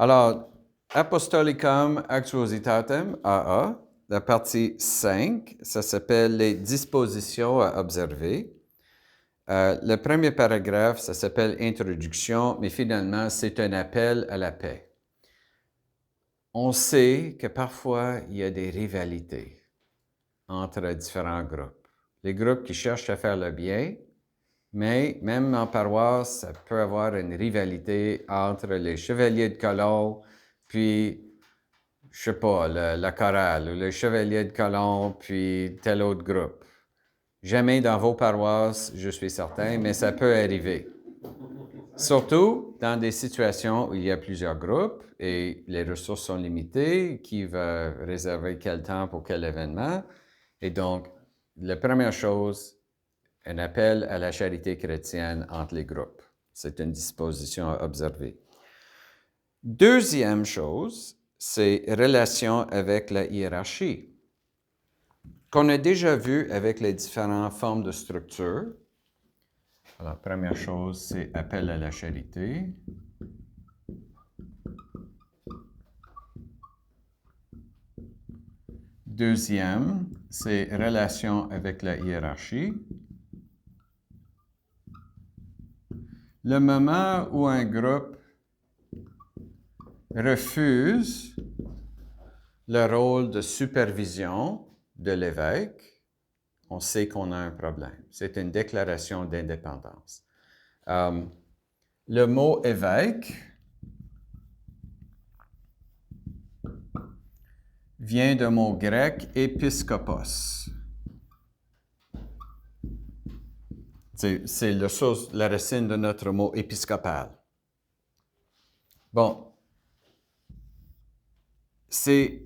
Alors, Apostolicum Actuositatem, AA, la partie 5, ça s'appelle les dispositions à observer. Le premier paragraphe, ça s'appelle Introduction, mais finalement, c'est un appel à la paix. On sait que parfois, il y a des rivalités entre différents groupes. Les groupes qui cherchent à faire le bien, mais même en paroisse, ça peut avoir une rivalité entre les chevaliers de colon, puis, je sais pas, la chorale, ou les chevaliers de colon, puis tel autre groupe. Jamais dans vos paroisses, je suis certain, mais ça peut arriver. Surtout dans des situations où il y a plusieurs groupes et les ressources sont limitées, qui va réserver quel temps pour quel événement. Et donc, la première chose, un appel à la charité chrétienne entre les groupes. C'est une disposition à observer. Deuxième chose, c'est relation avec la hiérarchie. Qu'on a déjà vu avec les différentes formes de structure. Alors, première chose, c'est appel à la charité. Deuxième, c'est relation avec la hiérarchie. Le moment où un groupe refuse le rôle de supervision de l'évêque, on sait qu'on a un problème. C'est une déclaration d'indépendance. Le mot évêque vient du mot grec épiskopos. C'est la racine de notre mot épiscopal. Bon, c'est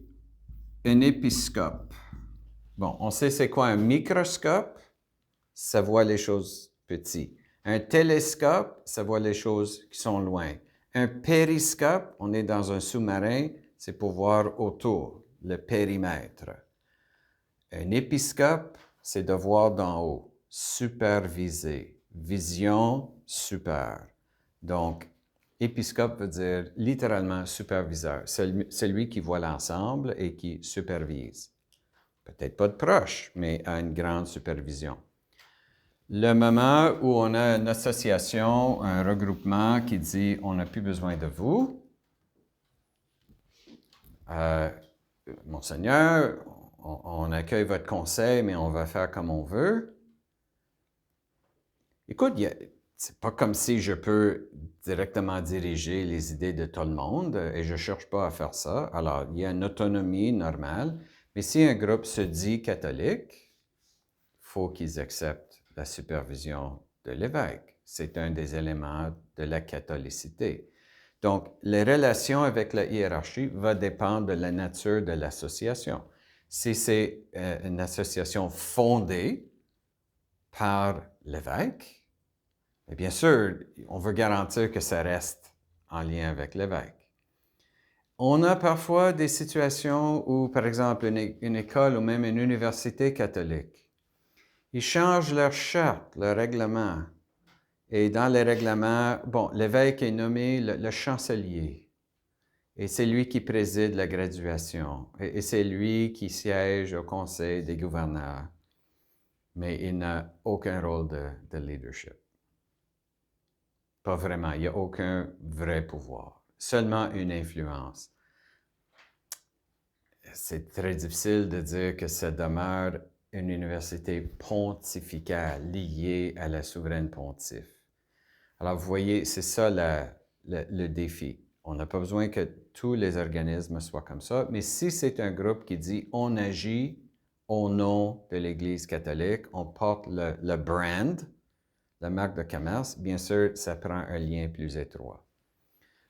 un épiscope. Bon, on sait c'est quoi un microscope? Ça voit les choses petites. Un télescope, ça voit les choses qui sont loin. Un périscope, on est dans un sous-marin, c'est pour voir autour, le périmètre. Un épiscope, c'est de voir d'en haut, superviser, vision super. Donc, épiscope veut dire littéralement superviseur, celui qui voit l'ensemble et qui supervise. Peut-être pas de proche, mais à une grande supervision. Le moment où on a une association, un regroupement qui dit « on n'a plus besoin de vous », Monseigneur, on accueille votre conseil, mais on va faire comme on veut. Écoute, c'est pas comme si je peux directement diriger les idées de tout le monde et je ne cherche pas à faire ça. Alors, il y a une autonomie normale, mais si un groupe se dit catholique, il faut qu'ils acceptent la supervision de l'évêque. C'est un des éléments de la catholicité. Donc, les relations avec la hiérarchie vont dépendre de la nature de l'association. Si c'est une association fondée par l'évêque, bien sûr, on veut garantir que ça reste en lien avec l'évêque. On a parfois des situations où, par exemple, une école ou même une université catholique, ils changent leur charte, leur règlement. Et dans les règlements, bon, l'évêque est nommé le chancelier. Et c'est lui qui préside la graduation. Et c'est lui qui siège au conseil des gouverneurs. Mais il n'a aucun rôle de leadership. Pas vraiment. Il n'y a aucun vrai pouvoir. Seulement une influence. C'est très difficile de dire que ça demeure une université pontificale liée à la souveraine pontife. Alors, vous voyez, c'est ça le défi. On n'a pas besoin que tous les organismes soient comme ça, mais si c'est un groupe qui dit « on agit au nom de l'Église catholique », on porte le brand, la marque de commerce, bien sûr, ça prend un lien plus étroit.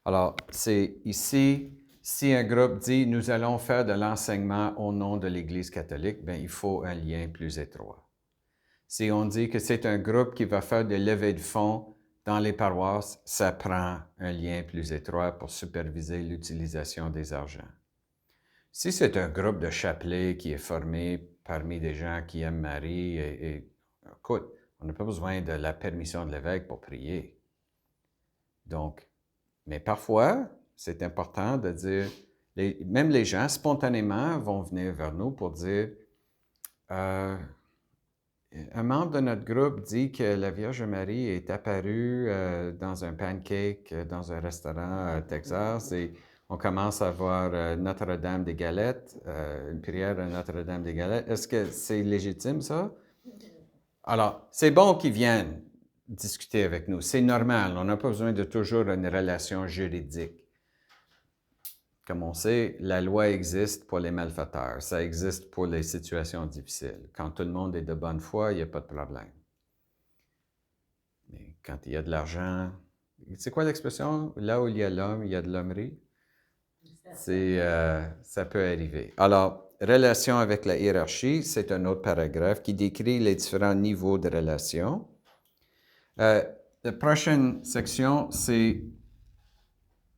Alors, c'est ici, si un groupe dit « nous allons faire de l'enseignement au nom de l'Église catholique », bien, il faut un lien plus étroit. Si on dit que c'est un groupe qui va faire des levées de fonds dans les paroisses, ça prend un lien plus étroit pour superviser l'utilisation des argents. Si c'est un groupe de chapelets qui est formé parmi des gens qui aiment Marie, écoute, on n'a pas besoin de la permission de l'évêque pour prier. Donc, mais parfois, c'est important de dire, même les gens spontanément vont venir vers nous pour dire, un membre de notre groupe dit que la Vierge Marie est apparue dans un pancake dans un restaurant à Texas et on commence à voir Notre-Dame des Galettes, une prière à Notre-Dame des Galettes. Est-ce que c'est légitime, ça? Alors, c'est bon qu'ils viennent discuter avec nous. C'est normal. On n'a pas besoin de toujours une relation juridique. Comme on sait, la loi existe pour les malfaiteurs. Ça existe pour les situations difficiles. Quand tout le monde est de bonne foi, il n'y a pas de problème. Mais quand il y a de l'argent, c'est quoi l'expression? Là où il y a l'homme, il y a de l'hommerie. Ça peut arriver. Alors, relation avec la hiérarchie, c'est un autre paragraphe qui décrit les différents niveaux de relation. La prochaine section, c'est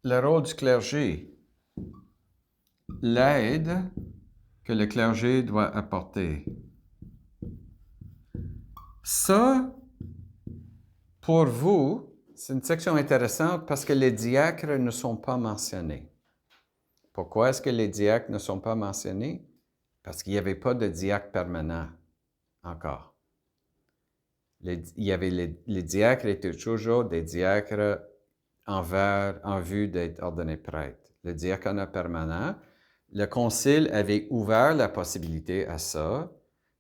le rôle du clergé. L'aide que le clergé doit apporter. Ça, pour vous, c'est une section intéressante parce que les diacres ne sont pas mentionnés. Pourquoi est-ce que les diacres ne sont pas mentionnés? Parce qu'il n'y avait pas de diacre permanent encore. Les diacres étaient toujours des diacres en vue d'être ordonnés prêtres. Le diaconat permanent, le concile avait ouvert la possibilité à ça,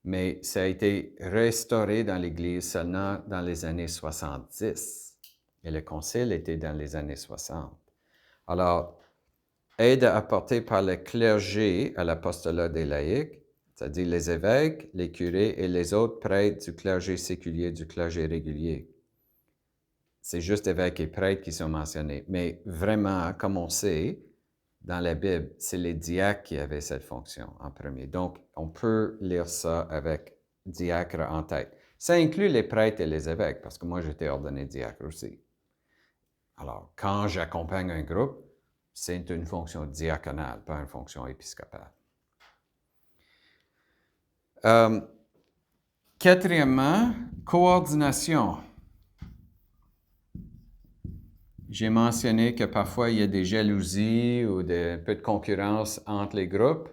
mais ça a été restauré dans l'Église seulement dans les années 70. Et le concile était dans les années 60. Alors, aide apportée par le clergé à l'apostolat des laïcs, c'est-à-dire les évêques, les curés et les autres prêtres du clergé séculier, du clergé régulier. C'est juste évêques et prêtres qui sont mentionnés. Mais vraiment, comme on sait, dans la Bible, c'est les diacres qui avaient cette fonction en premier. Donc, on peut lire ça avec diacre en tête. Ça inclut les prêtres et les évêques, parce que moi, j'étais ordonné diacre aussi. Alors, quand j'accompagne un groupe, c'est une fonction diaconale, pas une fonction épiscopale. Quatrièmement, coordination. J'ai mentionné que parfois il y a des jalousies ou un peu de concurrence entre les groupes.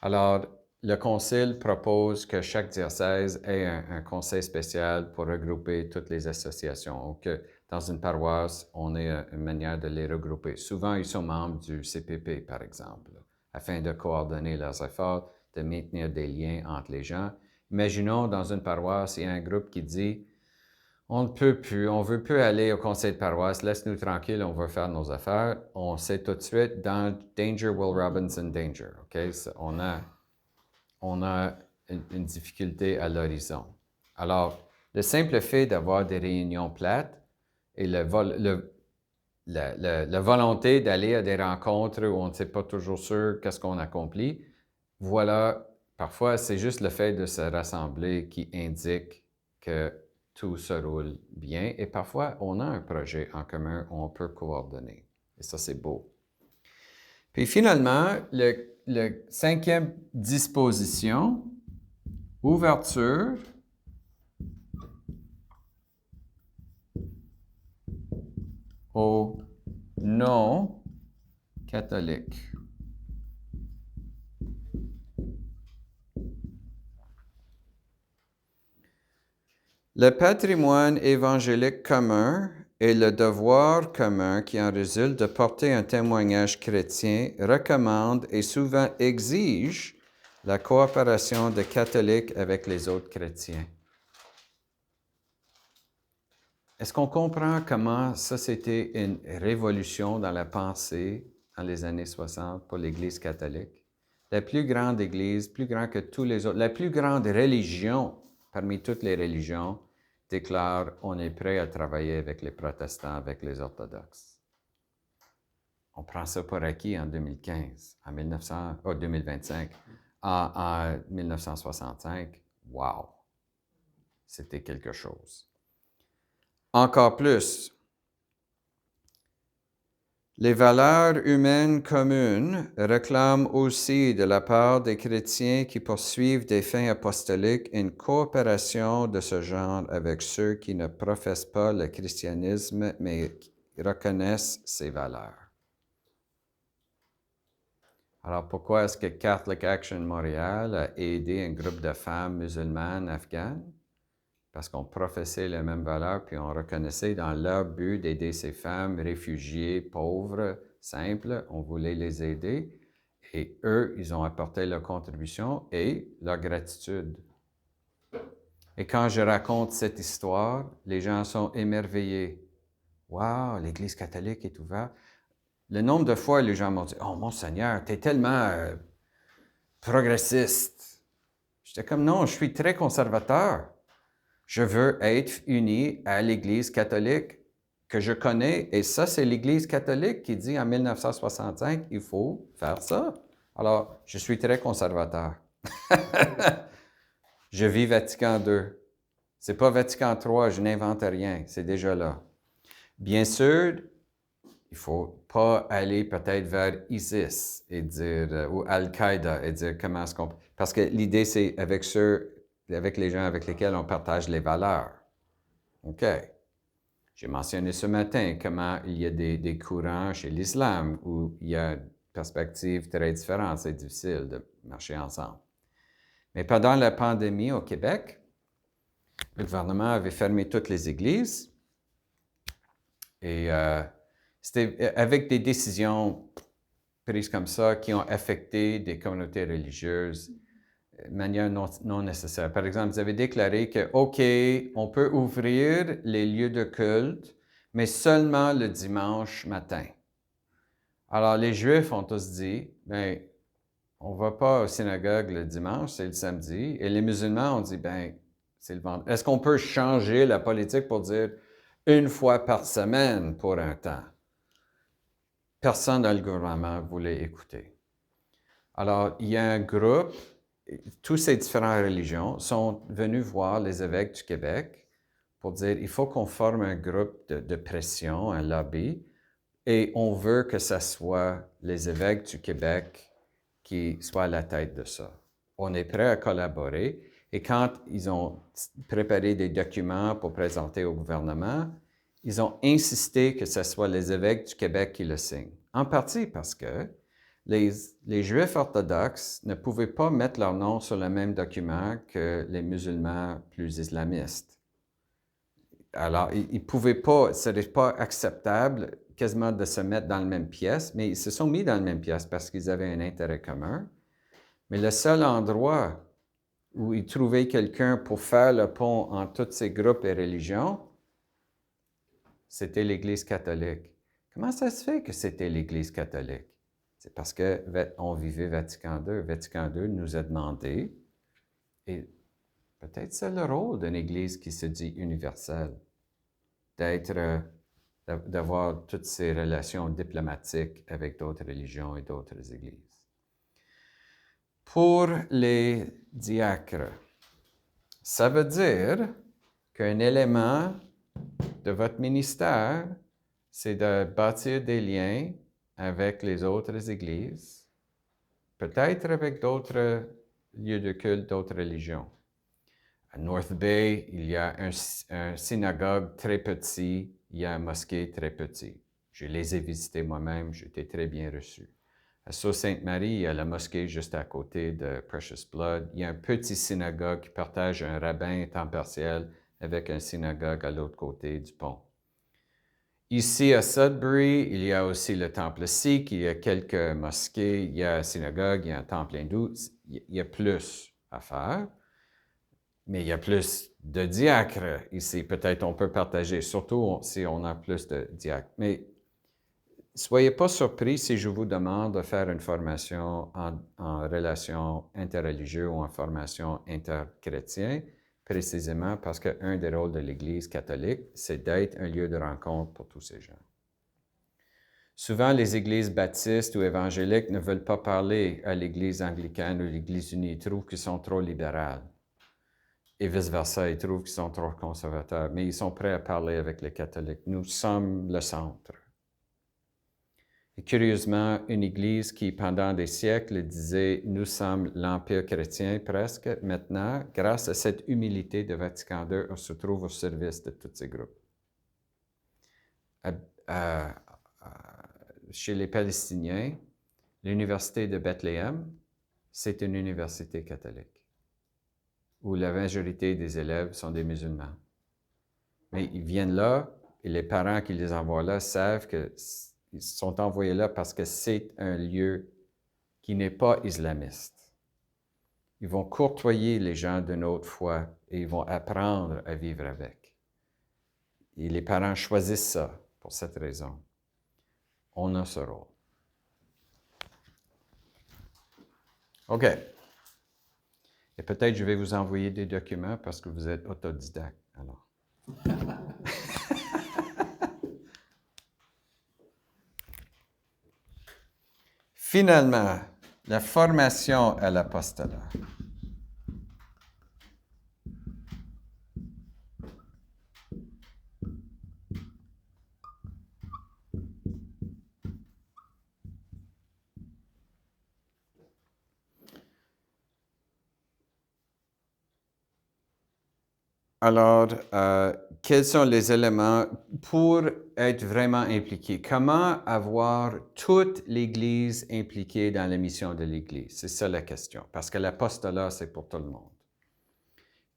Alors, le Concile propose que chaque diocèse ait un conseil spécial pour regrouper toutes les associations, ou que dans une paroisse, on ait une manière de les regrouper. Souvent, ils sont membres du CPP, par exemple, afin de coordonner leurs efforts, de maintenir des liens entre les gens. Imaginons, dans une paroisse, il y a un groupe qui dit « On ne peut plus, on ne veut plus aller au conseil de paroisse, laisse-nous tranquille, on va faire nos affaires. » On sait tout de suite, dans Danger, Will Robinson, Danger. Okay? On a une difficulté à l'horizon. Alors, le simple fait d'avoir des réunions plates et la volonté d'aller à des rencontres où on ne sait pas toujours sûr qu'est-ce qu'on accomplit, voilà, parfois c'est juste le fait de se rassembler qui indique que tout se roule bien et parfois on a un projet en commun où on peut coordonner. Et ça, c'est beau. Puis finalement, le cinquième disposition, ouverture aux non-catholiques. Le patrimoine évangélique commun et le devoir commun qui en résulte de porter un témoignage chrétien recommande et souvent exige la coopération des catholiques avec les autres chrétiens. Est-ce qu'on comprend comment ça, c'était une révolution dans la pensée dans les années 60 pour l'Église catholique? La plus grande Église, plus grande que tous les autres, la plus grande religion parmi toutes les religions déclare « On est prêt à travailler avec les protestants, avec les orthodoxes. » On prend ça pour acquis en 2015, en 2025. En 1965, wow! C'était quelque chose. Encore plus, les valeurs humaines communes réclament aussi de la part des chrétiens qui poursuivent des fins apostoliques une coopération de ce genre avec ceux qui ne professent pas le christianisme mais reconnaissent ces valeurs. Alors, pourquoi est-ce que Catholic Action Montréal a aidé un groupe de femmes musulmanes afghanes? Parce qu'on professait les mêmes valeurs, puis on reconnaissait dans leur but d'aider ces femmes réfugiées, pauvres, simples, on voulait les aider. Et eux, ils ont apporté leur contribution et leur gratitude. Et quand je raconte cette histoire, les gens sont émerveillés. Wow, l'Église catholique est ouverte. Le nombre de fois, les gens m'ont dit, oh mon Seigneur, tu es tellement progressiste. J'étais comme, non, je suis très conservateur. Je veux être uni à l'Église catholique que je connais. Et ça, c'est l'Église catholique qui dit en 1965, il faut faire ça. Alors, je suis très conservateur. Je vis Vatican II. C'est pas Vatican III, je n'invente rien, c'est déjà là. Bien sûr, il faut pas aller peut-être vers ISIS et dire, ou Al-Qaïda et dire comment est-ce qu'on... Parce que l'idée, c'est avec les gens avec lesquels on partage les valeurs. OK. J'ai mentionné ce matin comment il y a des courants chez l'islam où il y a une perspective très différente. C'est difficile de marcher ensemble. Mais pendant la pandémie au Québec, le gouvernement avait fermé toutes les églises et c'était avec des décisions prises comme ça qui ont affecté des communautés religieuses de manière non nécessaire. Par exemple, ils avaient déclaré que, OK, on peut ouvrir les lieux de culte, mais seulement le dimanche matin. Alors, les Juifs ont tous dit, bien, on ne va pas au synagogue le dimanche, c'est le samedi. Et les musulmans ont dit, bien, c'est le vendredi. Est-ce qu'on peut changer la politique pour dire une fois par semaine pour un temps? Personne dans le gouvernement voulait écouter. Alors, il y a un groupe, toutes ces différentes religions sont venus voir les évêques du Québec pour dire, il faut qu'on forme un groupe de pression, un lobby, et on veut que ce soit les évêques du Québec qui soient à la tête de ça. On est prêt à collaborer. Et quand ils ont préparé des documents pour présenter au gouvernement, ils ont insisté que ce soit les évêques du Québec qui le signent. En partie parce que les Juifs orthodoxes ne pouvaient pas mettre leur nom sur le même document que les musulmans plus islamistes. Alors, ils ne pouvaient pas, ce n'était pas acceptable quasiment de se mettre dans la même pièce, mais ils se sont mis dans la même pièce parce qu'ils avaient un intérêt commun. Mais le seul endroit où ils trouvaient quelqu'un pour faire le pont entre tous ces groupes et religions, c'était l'Église catholique. Comment ça se fait que c'était l'Église catholique? C'est parce qu'on vivait Vatican II. Vatican II nous a demandé, et peut-être c'est le rôle d'une Église qui se dit universelle, d'avoir toutes ces relations diplomatiques avec d'autres religions et d'autres églises. Pour les diacres, ça veut dire qu'un élément de votre ministère, c'est de bâtir des liens avec les autres églises, peut-être avec d'autres lieux de culte, d'autres religions. À North Bay, il y a un synagogue très petit, il y a une mosquée très petite. Je les ai visités moi-même, j'ai été très bien reçu. À Sault-Sainte-Marie, il y a la mosquée juste à côté de Precious Blood. Il y a un petit synagogue qui partage un rabbin temps partiel avec un synagogue à l'autre côté du pont. Ici, à Sudbury, il y a aussi le temple sikh, il y a quelques mosquées, il y a une synagogue, il y a un temple hindou. Il y a plus à faire. Mais il y a plus de diacres ici. Peut-être on peut partager, surtout si on a plus de diacres. Mais soyez pas surpris si je vous demande de faire une formation en relation interreligieuse ou en formation interchrétienne, précisément parce qu'un des rôles de l'Église catholique, c'est d'être un lieu de rencontre pour tous ces gens. Souvent, les églises baptistes ou évangéliques ne veulent pas parler à l'Église anglicane ou l'Église unie. Ils trouvent qu'ils sont trop libérales. Et vice-versa, ils trouvent qu'ils sont trop conservateurs, mais ils sont prêts à parler avec les catholiques. Nous sommes le centre. Et curieusement, une Église qui, pendant des siècles, disait « Nous sommes l'Empire chrétien presque », maintenant, grâce à cette humilité de Vatican II, on se trouve au service de tous ces groupes. Chez les Palestiniens, L'université de Bethléem, c'est une université catholique, où la majorité des élèves sont des musulmans. Mais ils viennent là, et les parents qui les envoient là savent qu'ils sont envoyés là parce que c'est un lieu qui n'est pas islamiste. Ils vont courtoyer les gens d'une autre foi et ils vont apprendre à vivre avec. Et les parents choisissent ça pour cette raison. On a ce rôle. OK. Et peut-être je vais vous envoyer des documents parce que vous êtes autodidacte. Alors. Finalement, la formation à l'apostolat. Alors, quels sont les éléments pour être vraiment impliqué? Comment avoir toute l'Église impliquée dans la mission de l'Église? C'est ça la question, parce que l'apostolat, c'est pour tout le monde.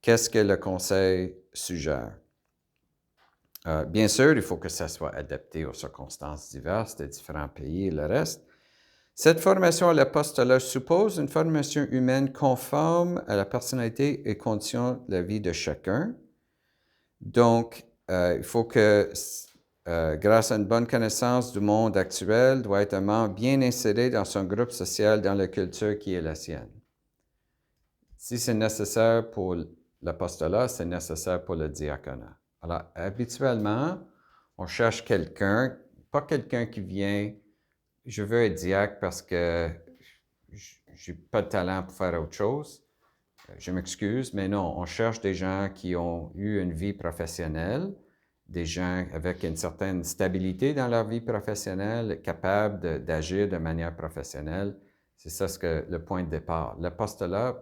Qu'est-ce que le Conseil suggère? Bien sûr, il faut que ça soit adapté aux circonstances diverses des différents pays et le reste. Cette formation à l'apostolat suppose une formation humaine conforme à la personnalité et conditions de la vie de chacun. Donc, il faut que, grâce à une bonne connaissance du monde actuel, doit être un membre bien inséré dans son groupe social, dans la culture qui est la sienne. Si c'est nécessaire pour l'apostolat, c'est nécessaire pour le diaconat. Alors, habituellement, on cherche quelqu'un, pas quelqu'un qui vient, je veux être diacre parce que j'ai pas de talent pour faire autre chose. Je m'excuse, mais non, on cherche des gens qui ont eu une vie professionnelle, des gens avec une certaine stabilité dans leur vie professionnelle, capables d'agir de manière professionnelle. C'est ça le point de départ. L'apostolat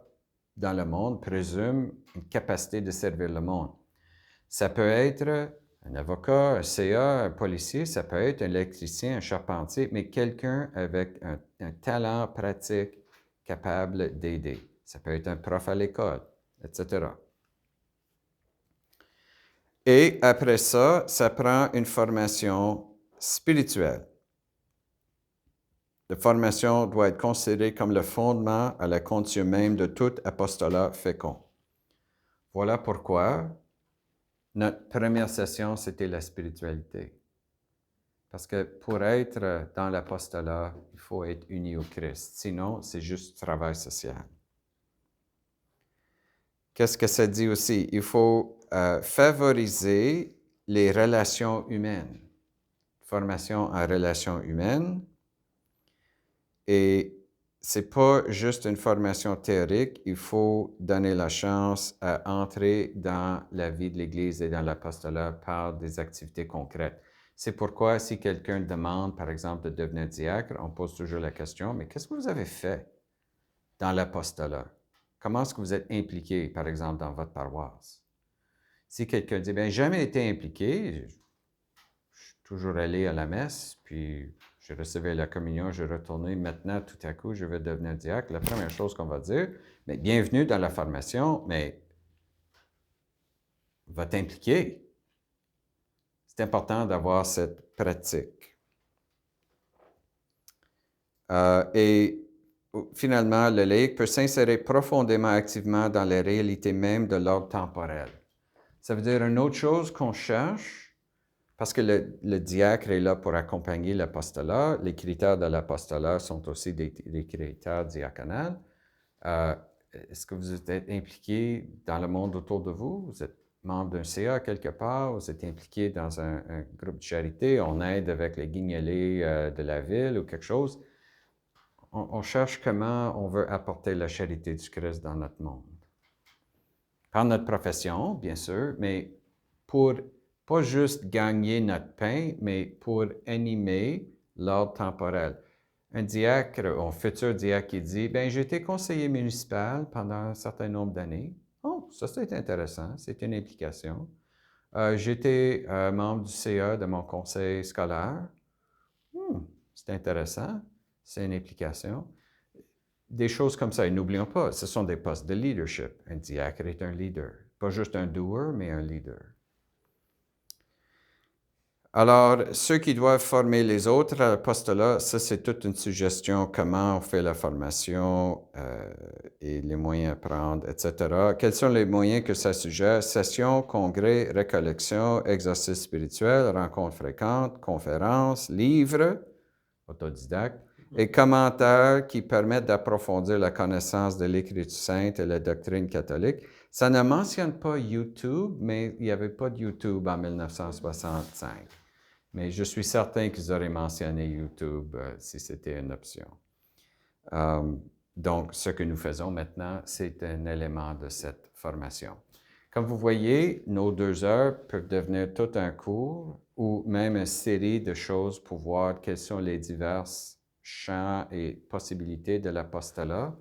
dans le monde présume une capacité de servir le monde. Ça peut être un avocat, un CA, un policier, ça peut être un électricien, un charpentier, mais quelqu'un avec un talent pratique capable d'aider. Ça peut être un prof à l'école, etc. Et après ça, ça prend une formation spirituelle. La formation doit être considérée comme le fondement à la condition même de tout apostolat fécond. Voilà pourquoi notre première session, c'était la spiritualité. Parce que pour être dans l'apostolat, il faut être uni au Christ. Sinon, c'est juste travail social. Qu'est-ce que ça dit aussi? Il faut favoriser les relations humaines. Formation en relations humaines. Et c'est pas juste une formation théorique, il faut donner la chance à entrer dans la vie de l'Église et dans l'apostolat par des activités concrètes. C'est pourquoi si quelqu'un demande, par exemple, de devenir diacre, on pose toujours la question, mais qu'est-ce que vous avez fait dans l'apostolat? Comment est-ce que vous êtes impliqué, par exemple, dans votre paroisse? Si quelqu'un dit, bien, jamais été impliqué, je suis toujours allé à la messe, puis je recevais la communion, je retournais, maintenant, tout à coup, je vais devenir diacre. La première chose qu'on va dire, bien, bienvenue dans la formation, mais va t'impliquer. C'est important d'avoir cette pratique. Et finalement, le laïc peut s'insérer profondément activement dans les réalités mêmes de l'ordre temporel. Ça veut dire une autre chose qu'on cherche, parce que le diacre est là pour accompagner l'apostolat. Les critères de l'apostolat sont aussi des critères diaconales. Est-ce que vous êtes impliqué dans le monde autour de vous? Vous êtes membre d'un CA quelque part? Vous êtes impliqué dans un groupe de charité? On aide avec les guignolés de la ville ou quelque chose? On cherche comment on veut apporter la charité du Christ dans notre monde. Par notre profession, bien sûr, mais pour pas juste gagner notre pain, mais pour animer l'ordre temporel. Un diacre, un futur diacre qui dit, bien, j'ai été conseiller municipal pendant un certain nombre d'années. Oh, ça c'est intéressant, c'est une implication. J'étais membre du CA de mon conseil scolaire. C'est intéressant. c'est une implication. Des choses comme ça. Et n'oublions pas, ce sont des postes de leadership. Un diacre est un leader. Pas juste un doer, mais un leader. Alors, ceux qui doivent former les autres à poste-là, ça, c'est toute une suggestion, comment on fait la formation et les moyens à prendre, etc. Quels sont les moyens que ça suggère? Sessions, congrès, récollections, exercices spirituels, rencontres fréquentes, conférences, livres, autodidactes, et commentaires qui permettent d'approfondir la connaissance de l'Écriture sainte et la doctrine catholique. Ça ne mentionne pas YouTube, mais il n'y avait pas de YouTube en 1965. Mais je suis certain qu'ils auraient mentionné YouTube si c'était une option. Donc, ce que nous faisons maintenant, c'est un élément de cette formation. Comme vous voyez, nos 2 heures peuvent devenir tout un cours ou même une série de choses pour voir quels sont les divers champs et possibilités de l'apostolat.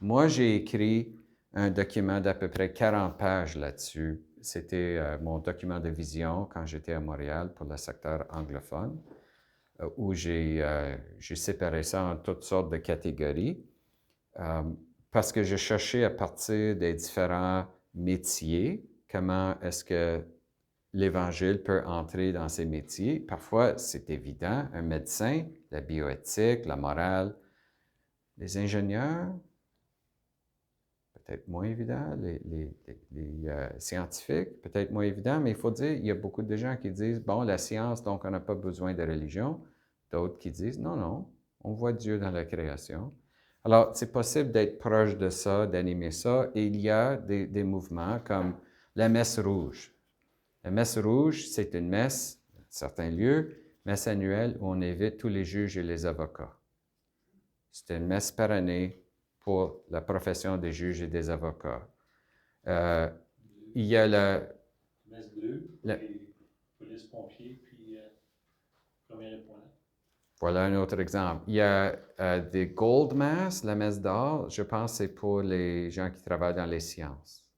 Moi, j'ai écrit un document d'à peu près 40 pages là-dessus. C'était mon document de vision quand j'étais à Montréal pour le secteur anglophone, où j'ai séparé ça en toutes sortes de catégories, parce que je cherchais à partir des différents métiers, comment est-ce que l'Évangile peut entrer dans ces métiers. Parfois, c'est évident, un médecin, la bioéthique, la morale, les ingénieurs, peut-être moins évident, les scientifiques, peut-être moins évident, mais il faut dire, il y a beaucoup de gens qui disent, bon, la science, donc on n'a pas besoin de religion. D'autres qui disent, non, non, on voit Dieu dans la création. Alors, c'est possible d'être proche de ça, d'animer ça, et il y a des mouvements comme la messe rouge. La messe rouge, c'est une messe, dans certains lieux, messe annuelle où on invite tous les juges et les avocats. C'est une messe par année pour la profession des juges et des avocats. Il y a la messe bleue pour les polices-pompiers, puis première épaulette. Voilà un autre exemple. Il y a des Gold Mass, la messe d'or, je pense que c'est pour les gens qui travaillent dans les sciences.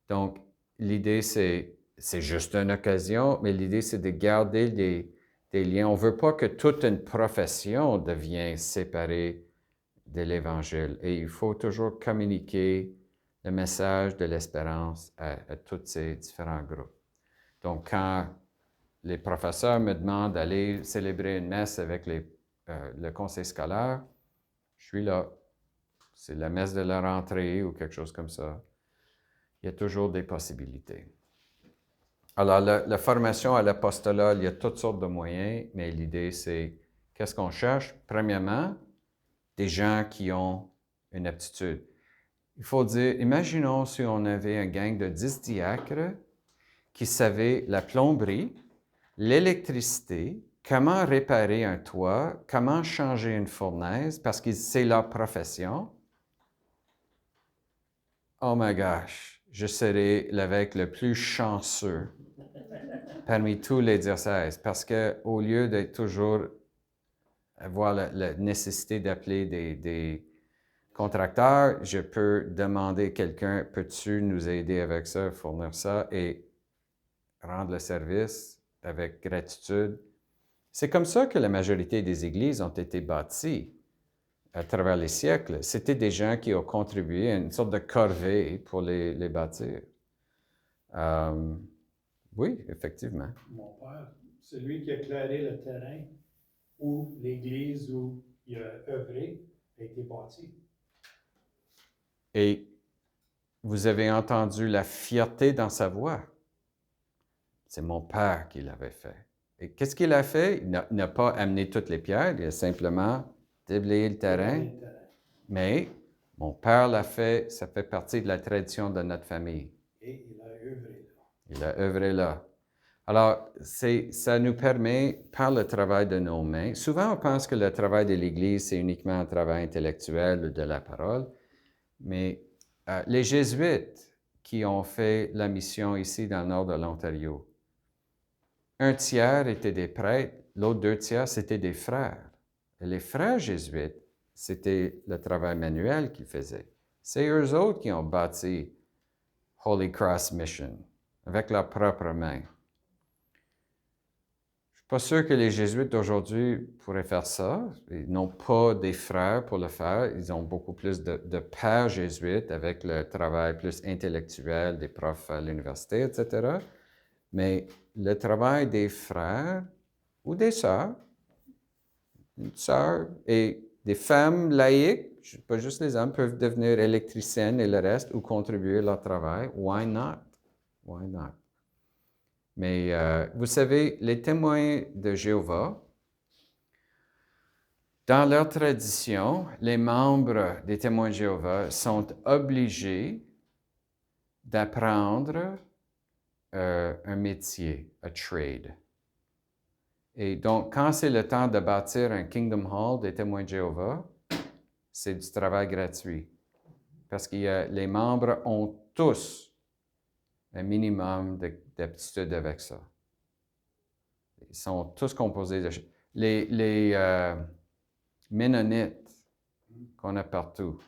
Donc, l'idée, c'est juste une occasion, mais l'idée, c'est de garder des liens. On ne veut pas que toute une profession devienne séparée de l'Évangile. Et il faut toujours communiquer le message de l'espérance à tous ces différents groupes. Donc, quand les professeurs me demandent d'aller célébrer une messe avec le conseil scolaire, je suis là. C'est la messe de la rentrée ou quelque chose comme ça. Il y a toujours des possibilités. Alors, la formation à l'apostolat, il y a toutes sortes de moyens, mais l'idée, c'est qu'est-ce qu'on cherche? Premièrement, des gens qui ont une aptitude. Il faut dire, imaginons si on avait un gang de 10 diacres qui savaient la plomberie, l'électricité, comment réparer un toit, comment changer une fournaise, parce que c'est leur profession. Oh my gosh, je serais l'évêque le plus chanceux parmi tous les diocèses, parce qu'au lieu d'être toujours avoir la nécessité d'appeler des contracteurs, je peux demander à quelqu'un, peux-tu nous aider avec ça, fournir ça et rendre le service avec gratitude. C'est comme ça que la majorité des églises ont été bâties à travers les siècles. C'était des gens qui ont contribué à une sorte de corvée pour les bâtir. Oui, effectivement. Mon père, c'est lui qui a éclairé le terrain où l'église où il a œuvré a été bâtie. Et vous avez entendu la fierté dans sa voix. C'est mon père qui l'avait fait. Et qu'est-ce qu'il a fait? Il n'a pas amené toutes les pierres, il a simplement déblayé le terrain. Mais mon père l'a fait, ça fait partie de la tradition de notre famille. Et il a œuvré là. Il a œuvré là. Alors, ça nous permet, par le travail de nos mains, souvent on pense que le travail de l'Église, c'est uniquement un travail intellectuel ou de la parole, mais les Jésuites qui ont fait la mission ici dans le nord de l'Ontario, 1/3 étaient des prêtres, l'autre 2/3 c'était des frères. Et les frères jésuites, c'était le travail manuel qu'ils faisaient. C'est eux autres qui ont bâti Holy Cross Mission avec leurs propres mains. Je pas sûr que les jésuites d'aujourd'hui pourraient faire ça. Ils n'ont pas des frères pour le faire. Ils ont beaucoup plus de pères jésuites avec le travail plus intellectuel des profs à l'université, etc. Mais le travail des frères ou des sœurs, une sœur et des femmes laïques, pas juste les hommes, peuvent devenir électriciennes et le reste ou contribuer à leur travail. Why not? Why not? Mais vous savez, les témoins de Jéhovah, dans leur tradition, les membres des témoins de Jéhovah sont obligés d'apprendre un métier, a trade. Et donc, quand c'est le temps de bâtir un Kingdom Hall des témoins de Jéhovah, c'est du travail gratuit. Parce que les membres ont tous un minimum d'aptitude avec ça. Ils sont tous composés de... Les Ménonites qu'on a partout,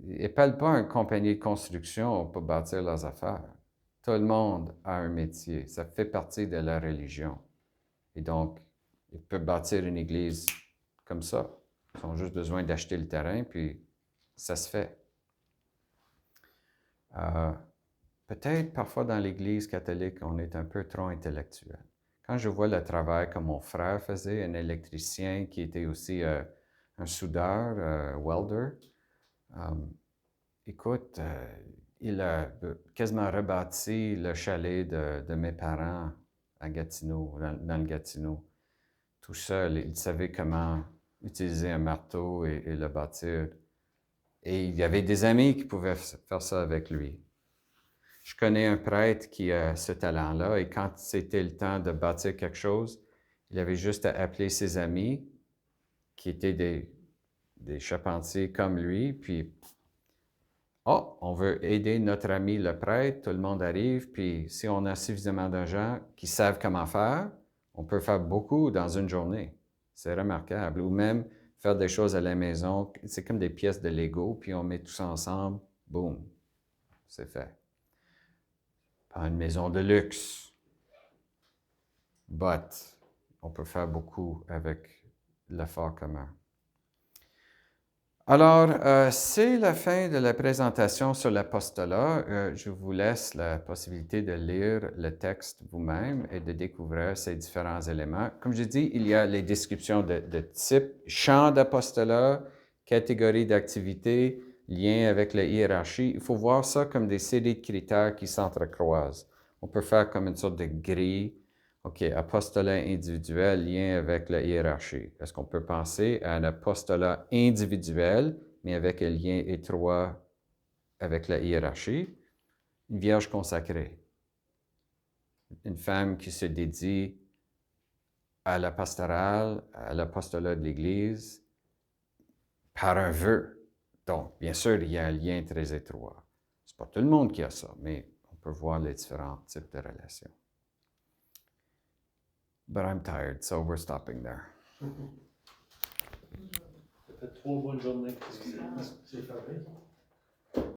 ils n'appellent pas une compagnie de construction pour bâtir leurs affaires. Tout le monde a un métier. Ça fait partie de la religion. Et donc, ils peuvent bâtir une église comme ça. Ils ont juste besoin d'acheter le terrain, puis ça se fait. Peut-être parfois dans l'Église catholique, on est un peu trop intellectuel. Quand je vois le travail que mon frère faisait, un électricien qui était aussi un soudeur, welder, écoute, il a quasiment rebâti le chalet de mes parents à Gatineau, dans le Gatineau. Tout seul, il savait comment utiliser un marteau et le bâtir. Et il y avait des amis qui pouvaient faire ça avec lui. Je connais un prêtre qui a ce talent-là, et quand c'était le temps de bâtir quelque chose, il avait juste à appeler ses amis, qui étaient des charpentiers comme lui, puis « Oh, on veut aider notre ami le prêtre, tout le monde arrive, puis si on a suffisamment de gens qui savent comment faire, on peut faire beaucoup dans une journée. C'est remarquable. Ou même faire des choses à la maison, c'est comme des pièces de Lego, puis on met tout ça ensemble, boum, c'est fait. Pas une maison de luxe, but on peut faire beaucoup avec l'effort commun. Alors, c'est la fin de la présentation sur l'apostolat. Je vous laisse la possibilité de lire le texte vous-même et de découvrir ces différents éléments. Comme je dis, il y a les descriptions de type, champ d'apostolat, catégorie d'activité, lien avec la hiérarchie. Il faut voir ça comme des séries de critères qui s'entrecroisent. On peut faire comme une sorte de grille. OK, apostolat individuel, lien avec la hiérarchie. Est-ce qu'on peut penser à un apostolat individuel, mais avec un lien étroit avec la hiérarchie? Une vierge consacrée. Une femme qui se dédie à la pastorale, à l'apostolat de l'Église, par un vœu. Donc, bien sûr, il y a un lien très étroit. Ce n'est pas tout le monde qui a ça, mais on peut voir les différents types de relations. But I'm tired, so we're stopping there. Ça fait 3 bonnes journées. C'est fermé.